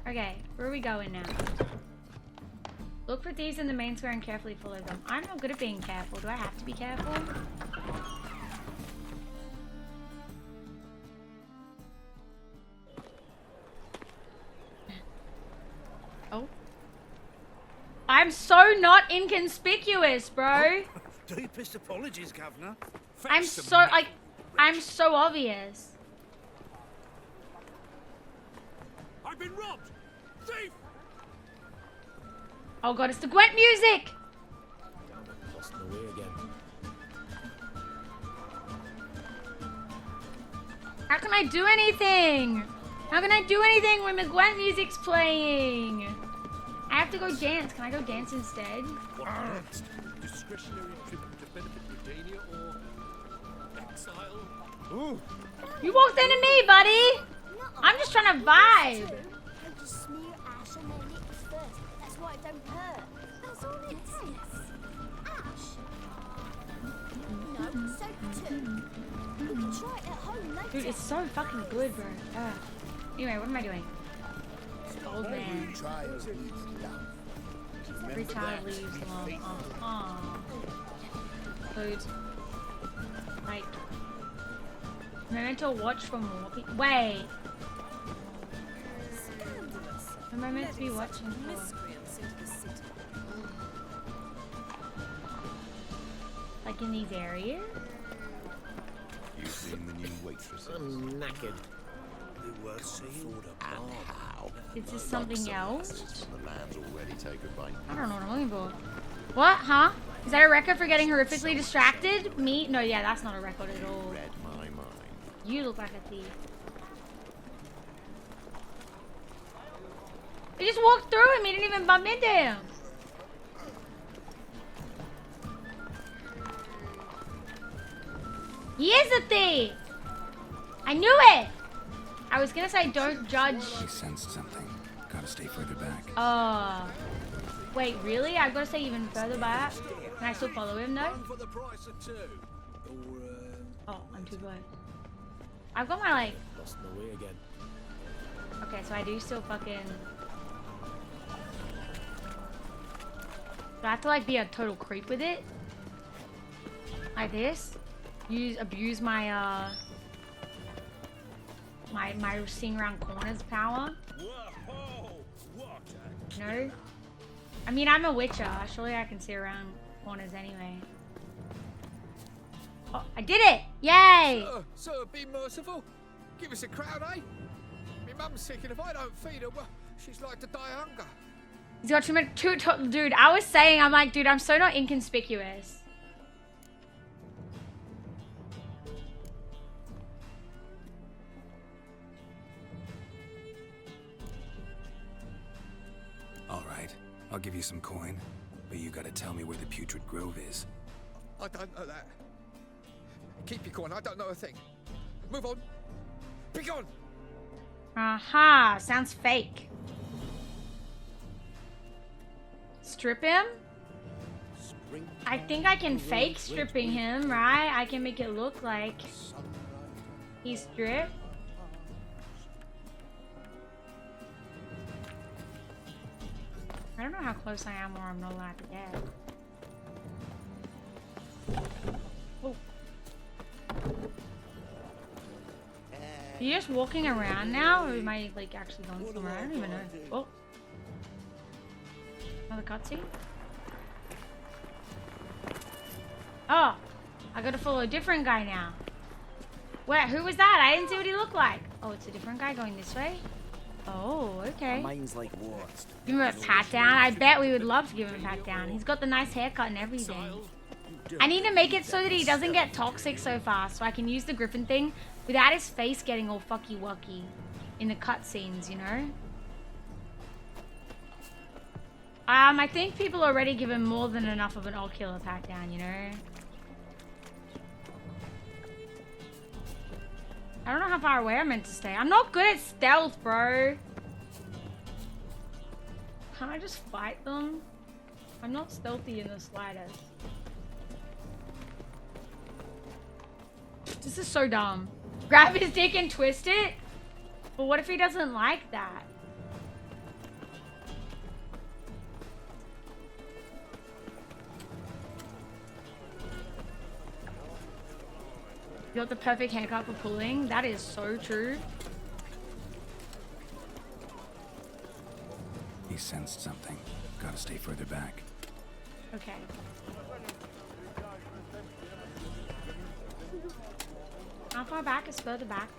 Okay, where are we going now? Look for thieves in the main square and carefully follow them. I'm not good at being careful. Do I have to be careful? Oh. I'm so not inconspicuous, bro. Deepest apologies, Governor. I'm so obvious. I've been robbed! Thief! Oh god, it's the Gwent music! Lost my way again. How can I do anything? How can I do anything when the Gwent music's playing? I have to go dance. Can I go dance instead? What next? Discretionary trip to benefit Redania or exile? Ooh. You walked into me, buddy! I'm just trying to vibe. And just smear ash on their lips first. That's why it don't hurt. That's all it takes. Ash? No, soap too. We can try it at home later. Dude, it's so fucking good, bro. Anyway, what am I doing? Old man. Every child leaves alone. Food. Like. Am I meant to watch for more people? Wait. Am I meant to be watching for? Like in these areas? You've seen the new waitresses? I'm knackered. They were seen. And how? Is this something else? The man's already taken by. I don't know what I'm looking for. What? Huh? Is that a record for getting horrifically distracted? Me? No, yeah, that's not a record at all. Read my mind. You look like a thief. He just walked through him. He didn't even bump into him. He is a thief. I knew it. I was gonna say don't judge. I sensed something. Gotta stay further back. Wait, really? I've got to stay even further back. Can I still follow him though? One for the price of two. Or, Oh, I'm too close. I've got my like. Lost my way again. Okay, so I do still fucking. Do I have to like be a total creep with it? Like this? Abuse my my seeing around corners power? whoa! What? No? I mean, I'm a witcher. Surely I can see around corners anyway. Oh, I did it! Yay! So be merciful. Give us a crowd, eh? My mum's sick, and if I don't feed her, well, she's like to die of hunger. He's got too much. Dude, I was saying, I'm like, dude, I'm so not inconspicuous. All right, I'll give you some coin, but you gotta tell me where the Putrid Grove is. I don't know that. Keep your coin, I don't know a thing. Move on. Be gone. Aha, sounds fake. Strip him? I think I can fake stripping him, right? I can make it look like he's stripped. I don't know how close I am or I'm not allowed to get. Oh. Are you just walking around now, or am I like actually going somewhere? I don't even know. Oh. Another cutscene? Oh, I gotta follow a different guy now. Wait, who was that? I didn't see what he looked like. Oh, it's a different guy going this way? Oh, okay. Mine's like what? Give him a pat down. I bet we would love to give him a pat down. He's got the nice haircut and everything. I need to make it so that he doesn't get toxic so fast, so I can use the Griffin thing without his face getting all fucky-wucky in the cutscenes, you know? I think people already give him more than enough of an old killer pat down, you know? I don't know how far away I'm meant to stay. I'm not good at stealth, bro. Can't I just fight them? I'm not stealthy in the slightest. This is so dumb. Grab his dick and twist it? But what if he doesn't like that? You got the perfect haircut for pulling. That is so true. He sensed something. Gotta stay further back. Okay. How far back is further back?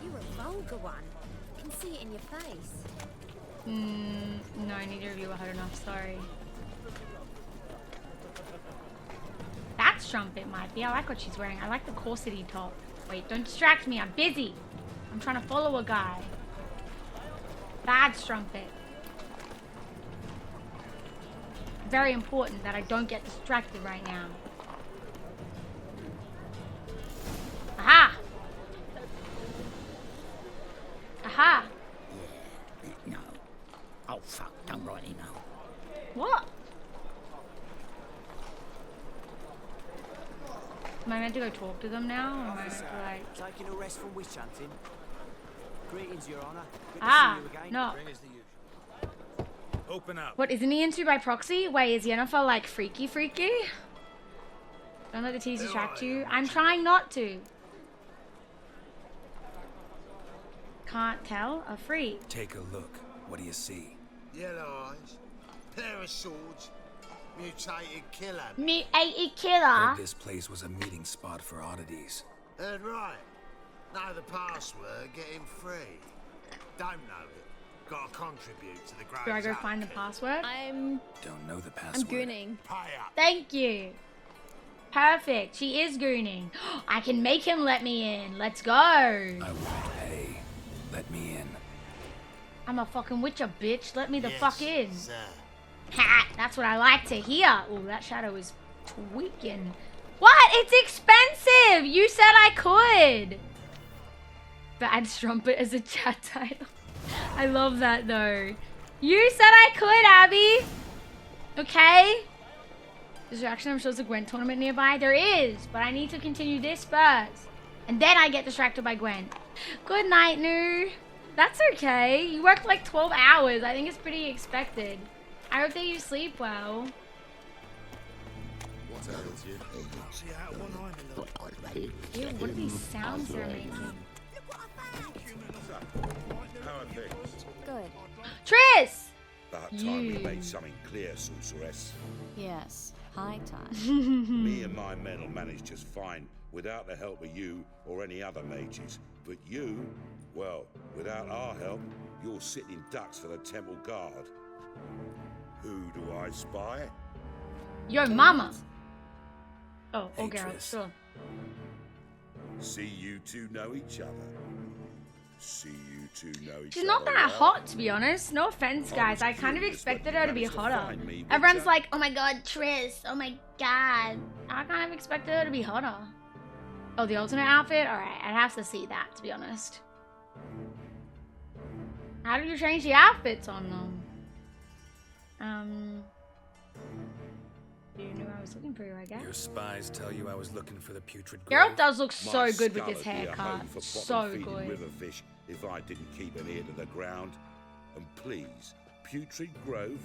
You're a vulgar one. I can see it in your face. No, neither of you were hot enough, sorry. That strumpet might be. I like what she's wearing. I like the corsety top. Wait, don't distract me. I'm busy. I'm trying to follow a guy. Bad strumpet. Very important that I don't get distracted right now. Aha! Aha! No. Oh, fuck. Don't write email. What? Am I meant to go talk to them now? Or am I meant to like... Taking a rest from witch hunting. Greetings, Your Honour. Good to Ah, see you again. no. Bring us the usual. Open up. What, isn't he into by proxy? Wait, is Yennefer like freaky? Don't let the tease distract you. I'm trying not to. Can't tell? A freak. Take a look. What do you see? Yellow eyes, pair of swords, mutated killer. Mutated killer. Heard this place was a meeting spot for oddities. Heard right. Know the password, get him free. Don't know it. Gotta contribute to the Graves. Do I go find the password? Don't know the password. Pay up. Thank you. Perfect. She is gooning. I can make him let me in. Let's go. I won't pay. Let me in. I'm a fucking witcher, bitch. Let me the Yes, fuck in. sir. Ha! That's what I like to hear. Oh, that shadow is tweaking. What? It's expensive. You said I could. Bad strumpet as a chat title. I love that though. You said I could, Abby. Okay. Distraction. I'm sure there's a Gwen tournament nearby. There is, but I need to continue this first, and then I get distracted by Gwen. Good night, Nu. That's okay. You worked like 12 hours. I think it's pretty expected. I hope that you sleep well. What ails you? See out one eye, my love. Ew, what are these sounds they're making? How are things? Good. Triss! About time we You. made something clear, sorceress. Yes. High time. Me and my men will manage just fine without the help of you or any other mages. But you, well, without our help, you're sitting ducks for the temple guard. Who do I spy? Your mama. Oh, Hey, Geralt, Triss. sure. See you two know each other. See you two know each other. She's not that well. hot, to be honest. No offense, guys. I kind of curious expected whether her you to be managed to hotter. find me, Everyone's Witcher. like, oh my god, Triss. Oh my god. I kind of expected her to be hotter. Oh, the alternate outfit? Alright, I'd have to see that, to be honest. How do you change the outfits on them? You knew I was looking for you, I guess. Your spies tell you I was looking for the putrid Geralt grove? does look My so good with skull this would be a haircut. home for So bottom-feeding good. river fish if I didn't keep an ear to the ground. And please, Putrid Grove,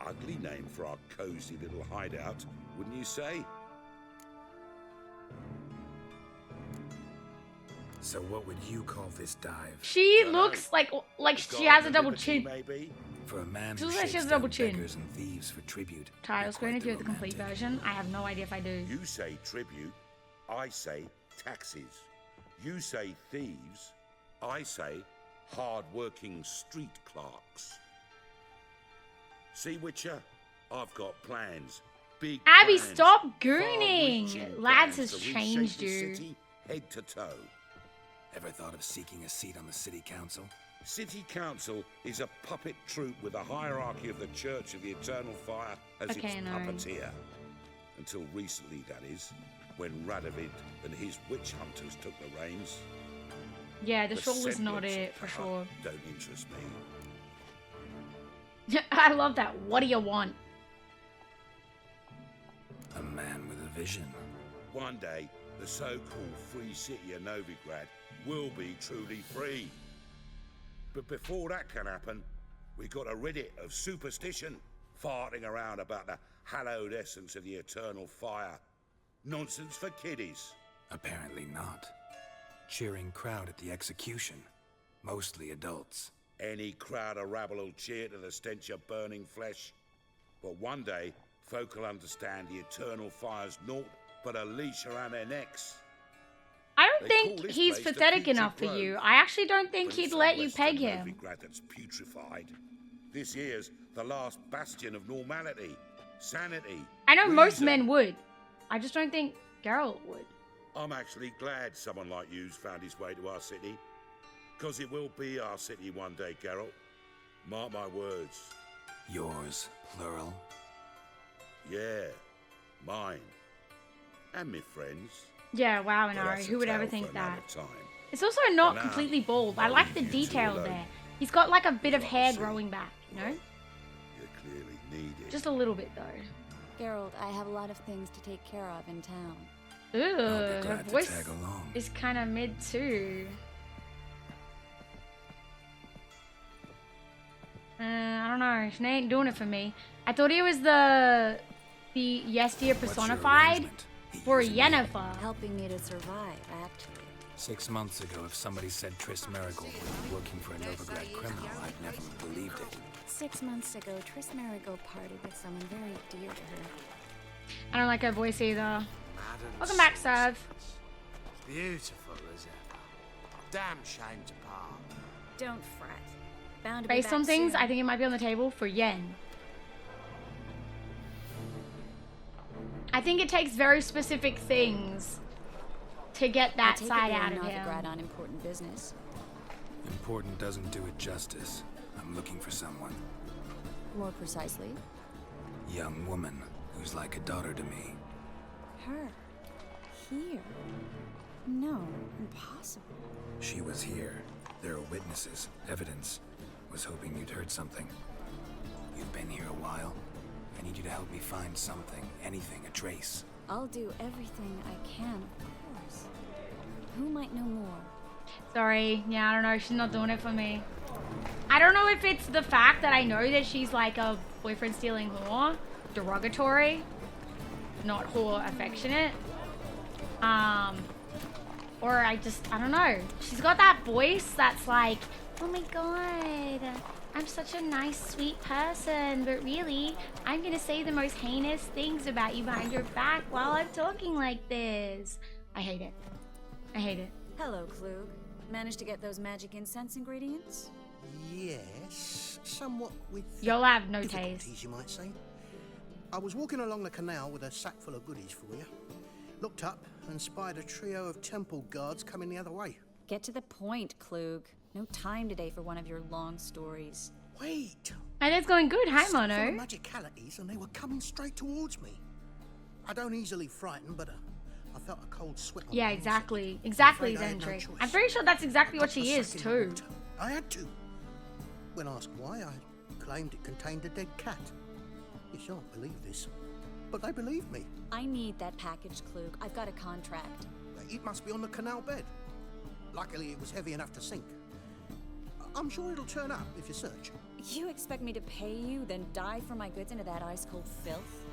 ugly name for our cozy little hideout, wouldn't you say? So what would you call this dive? She Dunno. looks like she God has a of double liberty, chin. Maybe. For a man She who looks like she shakes has a double down chin. beggars and thieves for tribute. Tile you're screen quite if you have the complete romantic. version. I have no idea if I do. You say tribute, I say taxes. You say thieves, I say hard-working street clerks. See, Witcher, I've got plans. Big Abby, plans. stop Far-reaching gooning. Lads plans has to reshape changed the you. City, head to toe. Ever thought of seeking a seat on the city council? City Council is a puppet troupe with a hierarchy of the Church of the Eternal Fire as Okay, its no. puppeteer. Until recently, that is, when Radovid and his witch hunters took the reins. Yeah, the The shawl was not semblance it of for power sure. Don't interest me. I love that. What do you want? A man with a vision. One day, the so-called free city of Novigrad will be truly free. But before that can happen, we got to rid it of superstition, farting around about the hallowed essence of the eternal fire. Nonsense for kiddies. Apparently not. Cheering crowd at the execution. Mostly adults. Any crowd of rabble will cheer to the stench of burning flesh. But one day, folk will understand the eternal fire's naught but a leash around their necks. I don't They think call this he's place the pathetic Putrid enough for Grove, you. I actually don't think but he'd it's a let you western peg him. Novigrad that's putrefied. This here's the last bastion of normality, sanity. I know most reason. men would. I just don't think Geralt would. I'm actually glad someone like you's found his way to our city. Because it will be our city one day, Geralt. Mark my words. Yours, plural. Yeah, mine. And me friends. Yeah, wow, But no, that's a who would ever tale think for that? another time. It's also not For now, completely bald. I I'll like the leave you two detail alone. there. He's got like a bit of Like hair I said, growing back, you know? You clearly need it. Just a little bit though. Geralt, I have a lot of things to take care of in town. Ooh, I'll be her glad to voice tag along. is kind of mid too. I don't know. She ain't doing it for me. I thought he was the yes dear What's your personified arrangement? He for using me? Yennefer. Helping me to survive, actually. 6 months ago, if somebody said Triss Marigold was working for a Novigrad criminal, I'd never have believed it. 6 months ago, Triss Marigold partied with someone very dear to her. I don't like her voice either. Madam Welcome back, Serv. Beautiful as ever. Damn shame to part. Don't fret. Bound to be Based back on things, soon. I think it might be on the table for Yen. I think it takes very specific things to get I that take it side you're out in of him. Novigrad on important business. Important doesn't do it justice. I'm looking for someone. More precisely, Young woman who's like a daughter to me. her. Here. No, impossible. She was here. There are witnesses, evidence. Was hoping you'd heard something. You've been here a while. I need you to help me find something, anything, a trace. I'll do everything I can, of course. Who might know more? Sorry, yeah, I don't know. She's not doing it for me. I don't know if it's the fact that I know that she's like a boyfriend stealing whore, derogatory, not whore affectionate. Or I don't know. She's got that voice that's like, oh my god, I'm such a nice, sweet person, but really, I'm gonna say the most heinous things about you behind your back while I'm talking like this. I hate it. I hate it. Hello, Klug. Managed to get those magic incense ingredients? Yes, somewhat with You'll have no difficulties, taste. you might say. I was walking along the canal with a sack full of goodies for you. Looked up and spied a trio of temple guards coming the other way. Get to the point, Klug. No time today for one of your long stories. Wait! And it's going good. Hi, Full of Mono. magicalities, and they were coming straight towards me. I don't easily frighten, but I felt a cold sweat on Yeah, my arms. exactly. Exactly, I'm afraid I had no Zendrick. choice. I'm pretty sure that's exactly I what dropped she the is, sack in the too. water. I had to. When asked why, I claimed it contained a dead cat. You shan't believe this, but they believed me. I need that package, Klug. I've got a contract. It must be on the canal bed. Luckily, it was heavy enough to sink. I'm sure it'll turn up if you search. You expect me to pay you, then dive for my goods into that ice-cold filth?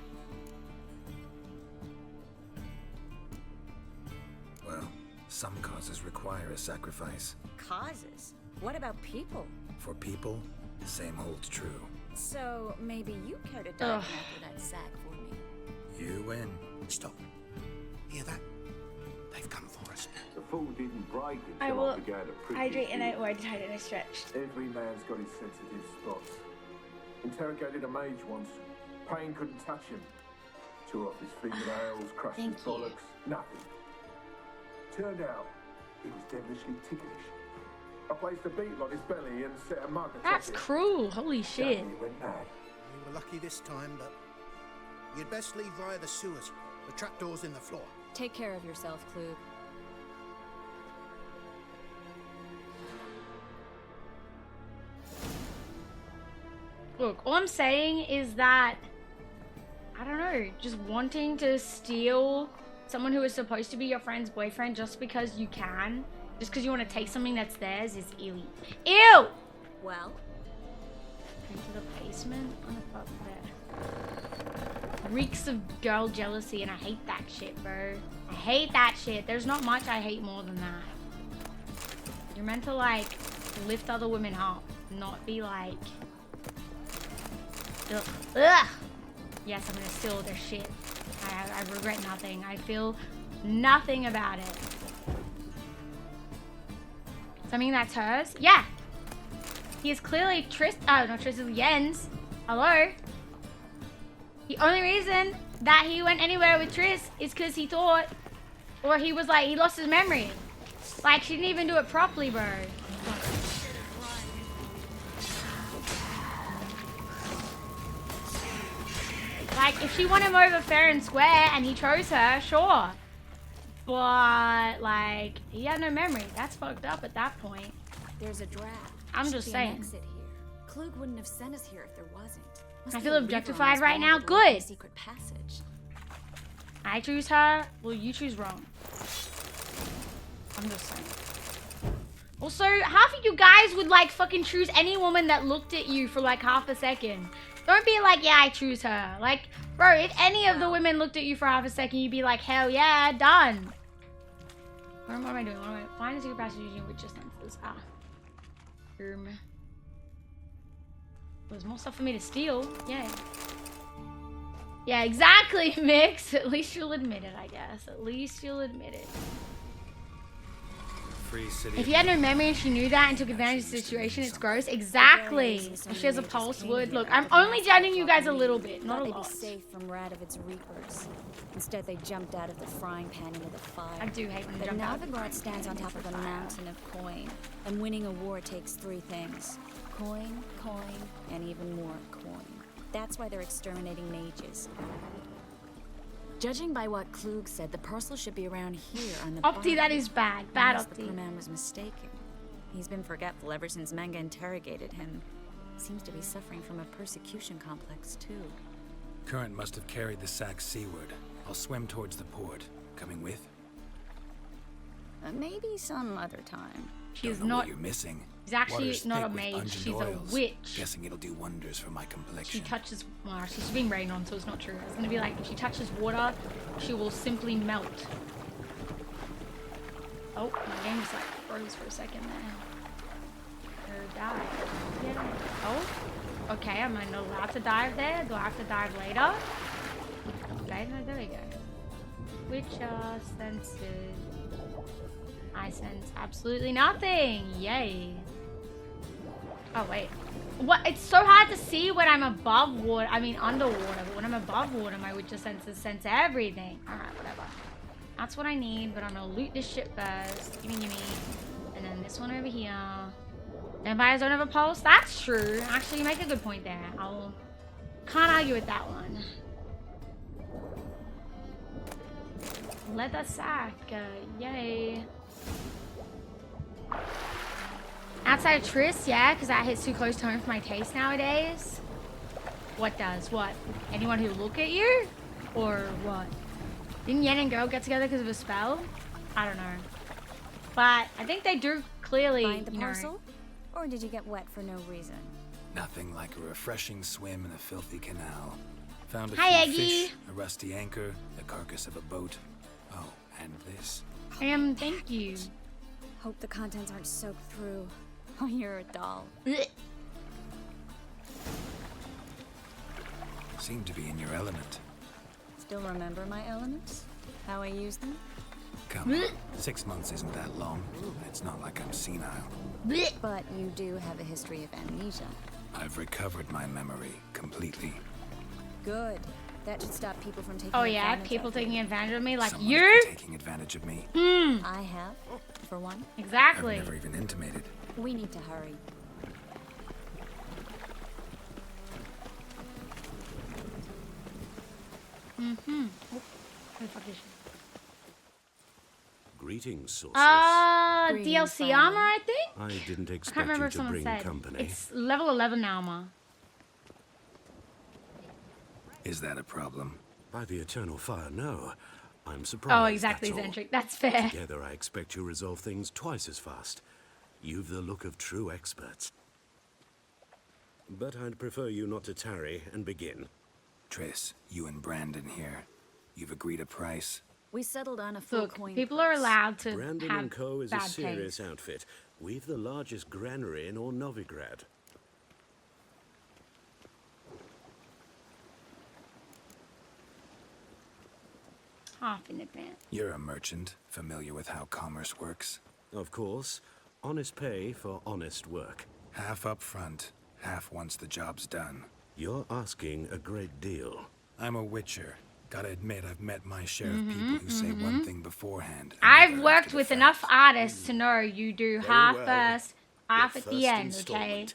Well, some causes require a sacrifice. Causes? What about people? For people, the same holds true. So, maybe you care to dive in after that sack for me. You win. Stop. Hear that? They've come for us. The fall didn't break I until will I began to prick hydrate his and I ears. or tighten and stretch. Every man's got his sensitive spots. Interrogated a mage once. Pain couldn't touch him. Tore off his fingernails, crushed his Thank you. bollocks. Nothing. Turned out, he was devilishly ticklish. I placed a beetle on his belly and set a mug atop That's it. cruel. Holy shit. Suddenly he went mad. We were lucky this time, but you'd best leave via the sewers. The trapdoor's in the floor. Take care of yourself, Klug. Look, all I'm saying is that, I don't know, just wanting to steal someone who is supposed to be your friend's boyfriend just because you can, just because you want to take something that's theirs is ew. Ew! Well, Into the basement? What the fuck there? Reeks of girl jealousy, and I hate that shit, bro. I hate that shit. There's not much I hate more than that. You're meant to, like, lift other women up, not be like... Ugh. Ugh. Yes, I'm gonna steal their shit. I regret nothing. I feel nothing about it. Something that's hers? Yeah. He is clearly not Tristan, Jens. Hello? The only reason that he went anywhere with Tris is because he thought, or he was like, he lost his memory. Like, she didn't even do it properly, bro. Like, if she won him over fair and square and he chose her, sure. But, like, he had no memory. That's fucked up at that point. There's a draft. I'm just saying. Exit here. Klug wouldn't have sent us here if there wasn't. I feel objectified right now. Good. Secret passage. I choose her. Well, you choose wrong. I'm just saying. Also, half of you guys would, like, fucking choose any woman that looked at you for, like, half a second. Don't be like, yeah, I choose her. Like, bro, if any of the women looked at you for half a second, you'd be like, hell yeah, done. What am I doing? What am I... Find a secret passage using witcher senses. Ah. There's more stuff for me to steal. Yay. Yeah, exactly, Mix. At least you'll admit it, I guess. At least you'll admit it. If you had no memory and she knew that and took advantage of the situation, it's gross. Exactly. If she has a pulse, would. Look, I'm only judging you guys a little bit, not a lot. They'd be safe from Radovid's reapers. Instead, they jumped out of the frying pan into the fire. I do hate when they but jump out. But Novigrad stands on top of a mountain of coin. And winning a war takes 3 things. Coin, coin, and even more coin. That's why they're exterminating mages. Judging by what Klug said, the parcel should be around here on the Opti, that is bad. Bad Opti. The man was mistaken. He's been forgetful ever since Manga interrogated him. Seems to be suffering from a persecution complex, too. Current must have carried the sack seaward. I'll swim towards the port. Coming with? Maybe some other time. She's Don't know not... what you're missing. She's actually Water's not a thick with mage. She's pungent a witch. Guessing it'll do wonders for my complexion. She touches... Well, she's being rained on, so it's not true. It's gonna be like, if she touches water, she will simply melt. Oh, my game just like froze for a second there. Or dive. Yeah. Oh. Okay, am I not allowed to dive there? Do I have to dive later? Okay, no, there we go. Witcher senses. I sense absolutely nothing. Yay. Oh, wait. What? It's so hard to see when I'm above water. I mean, underwater. But when I'm above water, my witcher senses sense everything. Alright, whatever. That's what I need, but I'm gonna loot this shit first. Gimme, gimme. And then this one over here. Vampires don't have a pulse? That's true. Actually, you make a good point there. Can't argue with that one. Leather sack. Yay. Outside of Triss, yeah, because that hits too close to home for my taste nowadays. What does? What? Anyone who look at you? Or what? Didn't Yen and Girl get together because of a spell? I don't know. But I think they do clearly, Find the parcel? Or did you get wet for no reason? Nothing like a refreshing swim in a filthy canal. Found a Hi, few Eggy. fish, a rusty anchor, the carcass of a boat. Oh, and this. Thank you. Hope the contents aren't soaked through. Oh, you're a doll. Seem to be in your element. Still remember my elements? How I use them? Come on, 6 months isn't that long. It's not like I'm senile. But you do have a history of amnesia. I've recovered my memory completely. Good. That should stop people from taking advantage people of taking advantage of me like Someone's you? been taking advantage of me. I have, for one. Exactly. I've never even intimated. We need to hurry. Mm-hmm. Oh, where the fuck is she? Greetings, sorceress. DLC armor, I think? I didn't I expect can't remember you if to someone bring said. company. It's level 11 armor. Is that a problem? By the eternal fire, no. I'm surprised. Oh, exactly, that's all. Zentric. That's fair. Together, I expect you resolve things twice as fast. You've the look of true experts. But I'd prefer you not to tarry and begin. Triss, you and Brandon here. You've agreed a price? We settled on a full Look, coin people purse. are allowed to Brandon have and Co. is a bad serious taste. outfit. We've the largest granary in all Novigrad. Half in advance. You're a merchant, familiar with how commerce works? Of course. Honest pay for honest work. Half up front, half once the job's done. You're asking a great deal. I'm a witcher. Gotta admit, I've met my share of people who say one thing beforehand. I've worked with enough artists to know you do half well. first, half Your at the first end, okay? installment.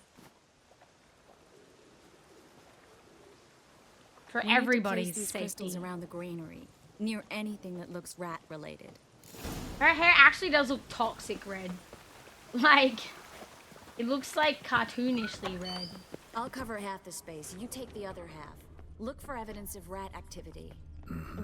For We need to everybody's place these safety. crystals around the granary, near anything that looks rat-related. Her hair actually does look toxic red. Like, it looks like cartoonishly red. I'll cover half the space. You take the other half. Look for evidence of rat activity.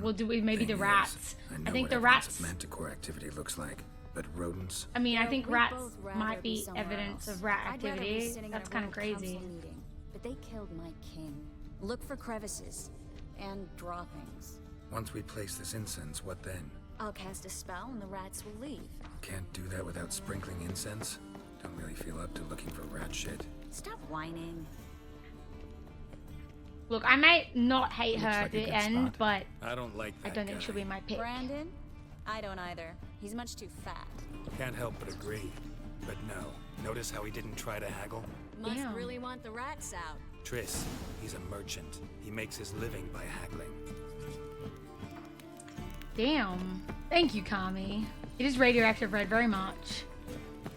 We'll do it, maybe the Thing is, rats. I I think what the evidence rats. of manticore activity looks like, but rodents? I mean, I Well, think we'd rats both rather might be somewhere evidence else. of rat I'd rather be activity. sitting in That's a kind of royal crazy. council meeting, but they killed my king. Look for crevices and draw things. Once we place this incense, what then? I'll cast a spell and the rats will leave. Can't do that without sprinkling incense? Don't really feel up to looking for rat shit. Stop whining. Look, I might not hate her Looks at like a the good end, spot. but I don't like I that don't think guy. she'll be my pick. Brandon? I don't either. He's much too fat. Can't help but agree. But no. Notice how he didn't try to haggle? Must Damn. really want the rats out. Triss, he's a merchant. He makes his living by haggling. Damn. Thank you, Kami. It is radioactive red very much.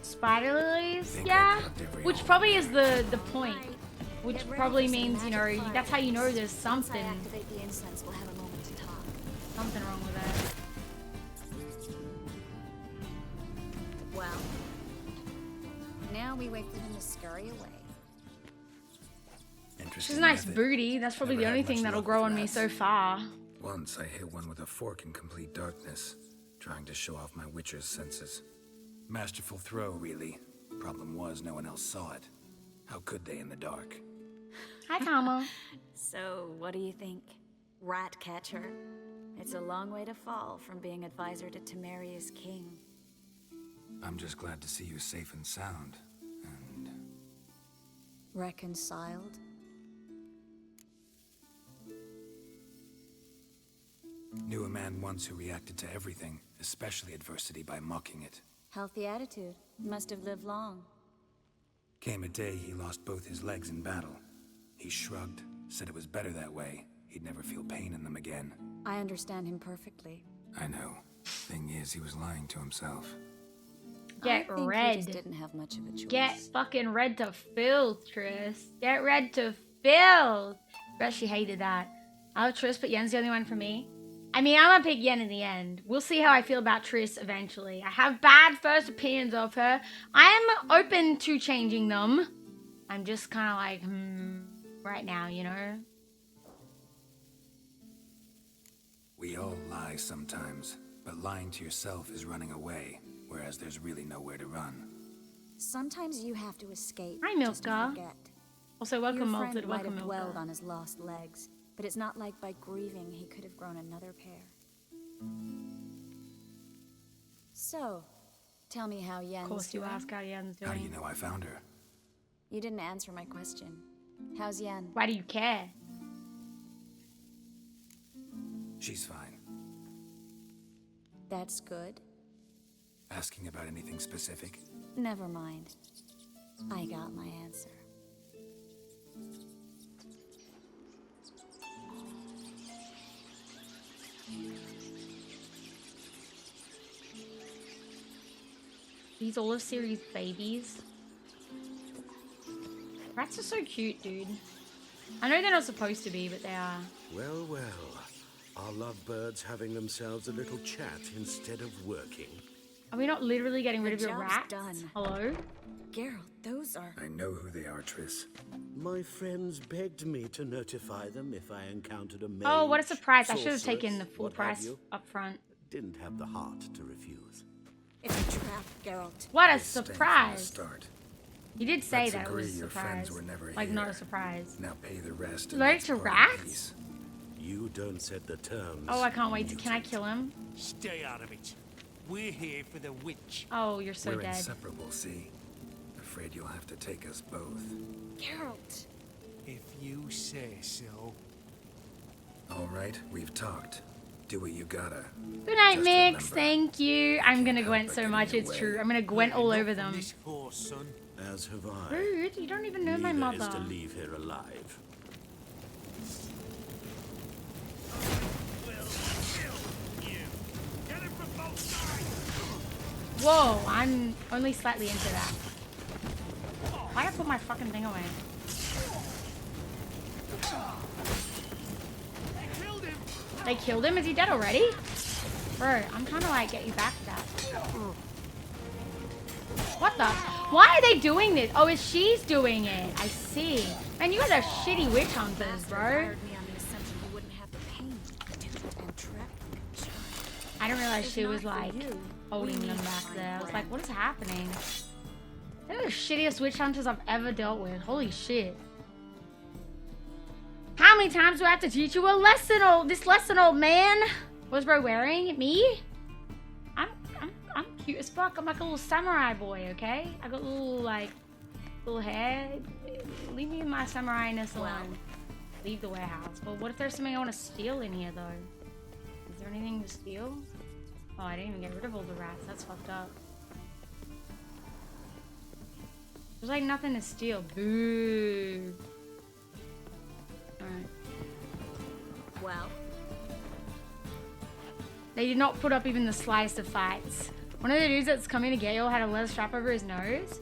Spider lilies? Think Yeah. I plucked every Which hole. probably is the point. Which Get ready probably for some means, you know, magic fire. that's how you know there's Once I something activate the incense, we'll have a moment to talk. something wrong with that. Well, now we wait for them to scurry away. Interesting She's a nice method. booty. That's probably Never the had only much thing that'll luck grow with on me rats. so far. Once I hit one with a fork in complete darkness, trying to show off my witcher's senses. Masterful throw, really. Problem was, no one else saw it. How could they in the dark? Hi, Kama. So, what do you think? Rat catcher? It's a long way to fall from being advisor to Temeria's king. I'm just glad to see you safe and sound. And Reconciled? knew a man once who reacted to everything, especially adversity, by mocking it. Healthy attitude. Must have lived long. Came a day he lost both his legs in battle. He shrugged, said it was better that way. He'd never feel pain in them again. I understand him perfectly. I know. Thing is, he was lying to himself. Get I think red. He just didn't have much of a choice. Get fucking red to filth, Triss. Get red to filth. Bet she hated that. I love Triss, but Yen's the only one for me. I mean, I'm gonna pick Yen in the end. We'll see how I feel about Triss eventually. I have bad first opinions of her. I am open to changing them. I'm just kind of like, right now, you know? We all lie sometimes, but lying to yourself is running away, whereas there's really nowhere to run. Sometimes you have to escape. Hi, just to Milka. forget. Also, welcome, Your Malted. friend might Welcome, have dwelled Milka. on his lost legs, but it's not like by grieving he could have grown another pair. So, tell me how Yen's Of course, you doing. ask how Yen's doing. How do you know I found her? You didn't answer my question. How's Yen? Why do you care? She's fine. That's good. Asking about anything specific? Never mind. I got my answer. These Olive Series babies. Rats are so cute, dude. I know they're not supposed to be, but they are. Well, well. Are lovebirds having themselves a little chat instead of working? Are we not literally getting rid of your job's rats? done. Hello? Geralt, those are... I know who they are, Triss. My friends begged me to notify them if I encountered a mage. Oh, what a surprise. I should have sorceress, taken the full what have price you. up front. Didn't have the heart to refuse. It's a trap, Geralt. What a Stay from the surprise. start. He did say Let's that it agree was a your surprise. friends were never Like, here. not a surprise. Now pay the rest. Allergic to rats? You don't set the terms. Oh, I can't wait. Can I kill him? Stay out of it. We're here for the witch. Oh, you're so We're dead. inseparable, see? Afraid you'll have to take us both. Geralt. If you say so. All right, we've talked. Do what you gotta. Good night, Just Mix. remember, Thank you. I'm gonna Gwent so much. It's true. I'm gonna Gwent all over them. This horse, son. As have I. Rude. You don't even know my Neither is mother. to leave here alive. Whoa, I'm only slightly into that. Why'd I put my fucking thing away? They killed him? Is he dead already? Bro, I'm trying to like get you back to that. What the? Why are they doing this? Oh, it's she's doing it. I see. Man, you guys are shitty witch hunters, bro. I didn't realize she was like holding them back there. I was like, what is happening? They're the shittiest witch hunters I've ever dealt with. Holy shit. How many times do I have to teach you a lesson, old man? What's bro wearing? Me? I'm cute as fuck. I'm like a little samurai boy, okay? I got little hair. Leave me in my samurai-ness alone. Leave the warehouse. But what if there's something I want to steal in here, though? Is there anything to steal? Oh, I didn't even get rid of all the rats. That's fucked up. There's like nothing to steal. Boo. Alright. Well. They did not put up even the slightest of fights. One of the dudes that's coming to get you had a leather strap over his nose.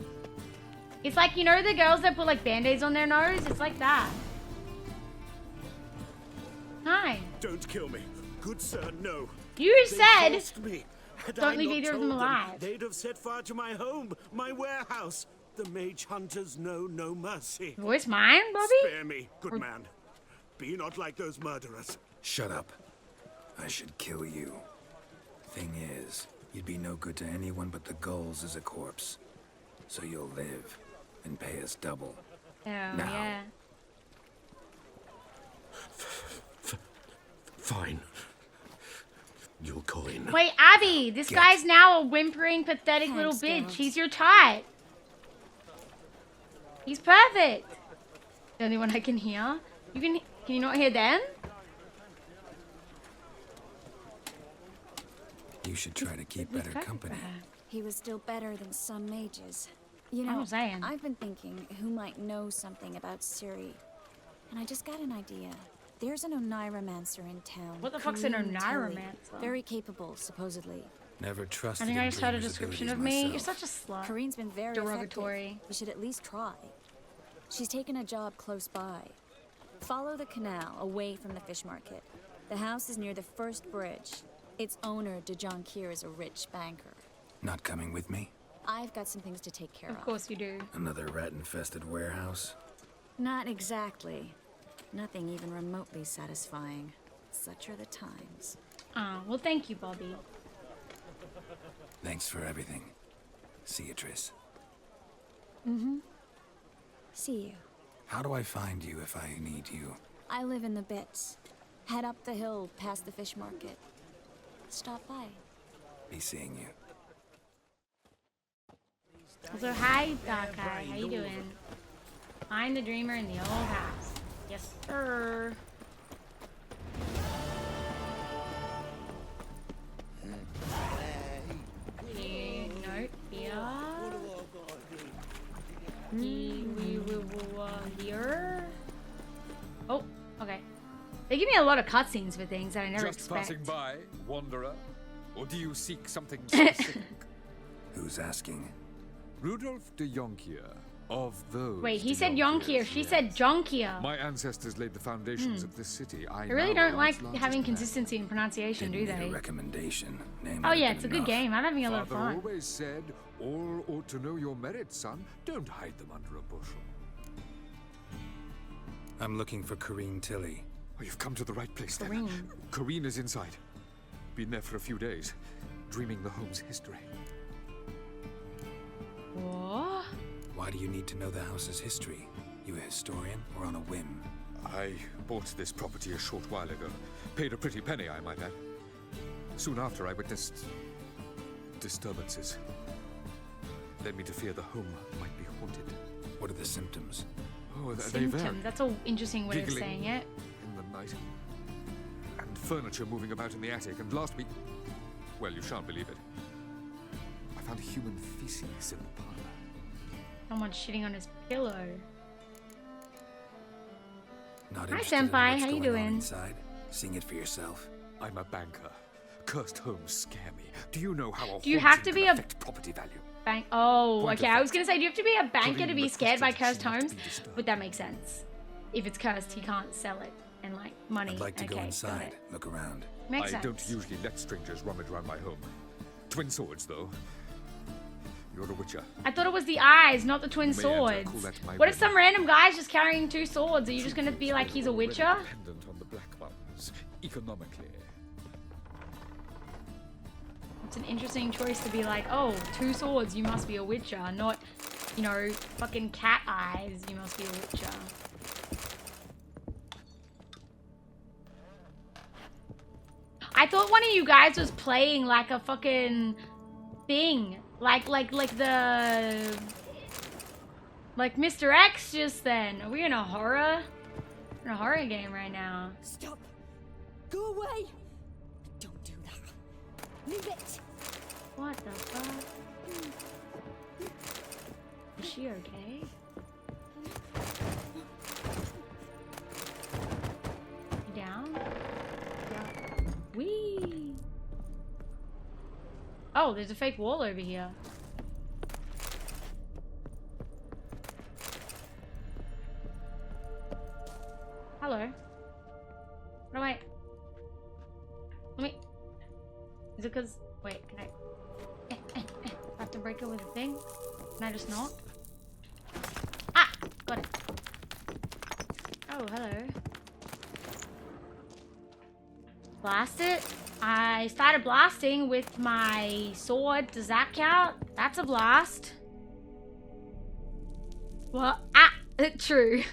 It's like, you know the girls that put like band-aids on their nose? It's like that. Hi. Don't kill me. Good sir, no. You They said forced me. Had don't I leave not either of them told alive. They'd have set fire to my home, my warehouse. The mage hunters know no mercy. Voice mine, Bobby? Spare me, good man. Be not like those murderers. Shut up. I should kill you. Thing is, you'd be no good to anyone but the gulls as a corpse. So you'll live and pay us double. Oh, Now. yeah. Fine. Your coin. Wait, Abby, this guy's now a whimpering, pathetic little bitch. He's your type. He's perfect. The only one I can hear. Can you not hear them? You should try to keep better company. He was still better than some mages. You know, I'm saying. I've been thinking who might know something about Ciri. And I just got an idea. There's an Oneiromancer in town. What the fuck's an Corinne Tilly. Oneiromancer? Very capable, supposedly. Never trusted. I think I in just heard a Dreamer's description of abilities me. You're myself. such a slut. Corinne's been very derogatory. effective. We should at least try. She's taken a job close by. Follow the canal away from the fish market. The house is near the first bridge. Its owner, Dejon Kier, is a rich banker. Not coming with me? I've got some things to take care of. Of course you do. Another rat-infested warehouse? Not exactly. Nothing even remotely satisfying. Such are the times. Oh, well, thank you, Bobby. Thanks for everything. See you, Triss. Mm-hmm. See you. How do I find you if I need you? I live in the Bits. Head up the hill past the fish market. Stop by. Be seeing you. So hi, Darkai. How you doing? I'm the dreamer in the old house. Yes, sir. Note here. Here. Oh, okay. They give me a lot of cutscenes for things that I never Just expect. passing by, wanderer? Or do you seek something specific? Who's asking? Rudolf de Jonkier, of those. Wait, he de said Jonkiers, Yonkier. She yes. said Jonkier. My ancestors laid the foundations of this city. I really don't like having consistency in pronunciation, do Need a they? recommendation. Name Oh would yeah, have it's a been good enough. game. I'm having a lot of Father fun. always said, all ought to know your merits, son. Don't hide them under a bushel. I'm looking for Corinne Tilly. Oh, you've come to the right place then. Corinne. Corinne is inside. Been there for a few days, dreaming the home's history. What? Why Why do you need to know the house's history? You a historian or on a whim? I bought this property a short while ago. Paid a pretty penny, I might add. Soon after, I witnessed disturbances. Led me to fear the home might be haunted. What are the symptoms? Oh, they vary. Symptoms. That's an interesting way of Giggling saying it. in the night. And furniture moving about in the attic. And last week... Well, you shan't believe it. I found human feces in the parlor. Someone shitting on his pillow. Not Hi, interested in Senpai. what's How you going on doing? inside? Seeing it for yourself. I'm a banker. Cursed homes scare me. Do you know how a Do you have haunting to be can a affect property value? bank? Oh, Point okay. of I was gonna say, do you have to be a banker to be Clean scared by requested cursed not to homes? be disturbed. But that makes sense. If it's cursed, he can't sell it and like money. I'd like to okay, go got inside, it. look around. Makes I sense. don't usually let strangers rummage around my home. Twin swords, though. You're a witcher. I thought it was the eyes, not the twin You may enter, swords. call that my What if weapon. some random guy's just carrying 2 swords? Are you just gonna be like he's a Already witcher? Dependent on the black ones, economically. It's an interesting choice to be like, oh, 2 swords, you must be a witcher, not, you know, fucking cat eyes, you must be a witcher. I thought one of you guys was playing like a fucking thing, like the, like Mr. X just then. Are we in a horror? We're in a horror game right now. Stop. Go away. Don't do that. Leave it. What the fuck? Is she okay? You down? Yeah. Whee! Oh, there's a fake wall over here. Hello. No, wait. Let me... Is it because... Wait, can I... I have to break it with a thing? Can I just not? Ah! Got it. Oh, hello. Blast it. I started blasting with my sword. Does that count? That's a blast. What? Ah! True.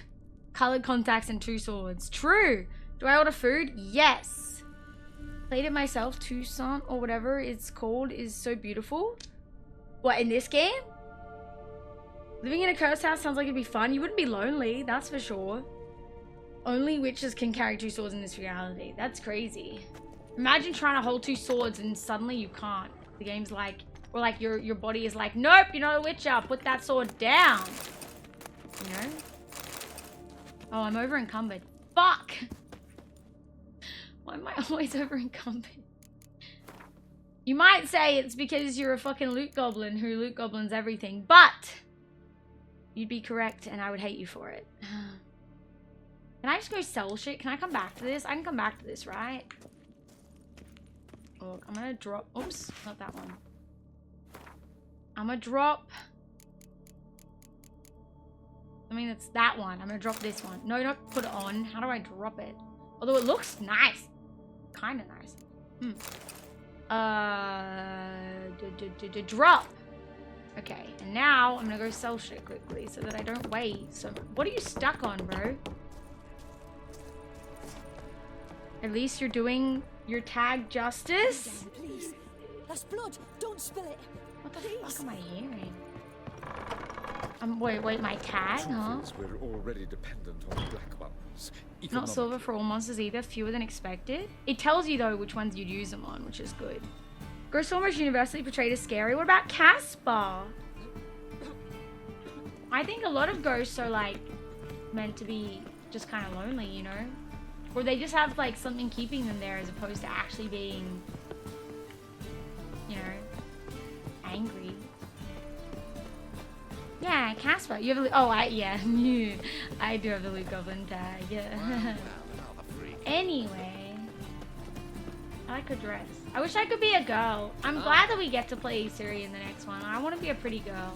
Colored contacts and 2 swords. True. Do I order food? Yes. Played it myself. Tucson or whatever it's called is so beautiful. What, in this game? Living in a cursed house sounds like it'd be fun. You wouldn't be lonely, that's for sure. Only witches can carry 2 swords in this reality. That's crazy. Imagine trying to hold 2 swords and suddenly you can't. The game's like, or like your body is like, nope, you're not a witcher. Put that sword down. You know? Oh, I'm over encumbered. Fuck! Why am I always over encumbered? You might say it's because you're a fucking loot goblin who loot goblins everything, but you'd be correct and I would hate you for it. Can I just go sell shit? Can I come back to this? I can come back to this, right? Oh, I'm gonna drop... Oops, not that one. I'm gonna drop... I mean, it's that one. I'm gonna drop this one. No, don't put it on. How do I drop it? Although it looks nice. Kinda nice. Drop. Okay, and now I'm gonna go sell shit quickly so that I don't wait. So, what are you stuck on, bro? At least you're doing your tag justice. Please. That's blood. Don't spill it. What the fuck am I hearing? Wait, my tag, huh? We're already dependent on the black ones. Not silver for all monsters either, fewer than expected. It tells you though which ones you'd use them on, which is good. Ghosts almost universally portrayed as scary. What about Caspar? I think a lot of ghosts are like meant to be just kind of lonely, you know? Or they just have like something keeping them there as opposed to actually being, you know, angry. Yeah, Caspar. You have a... Oh, yeah. I do have the loot goblin tag. Yeah. Anyway. I like her dress. I wish I could be a girl. I'm glad that we get to play Siri in the next one. I want to be a pretty girl.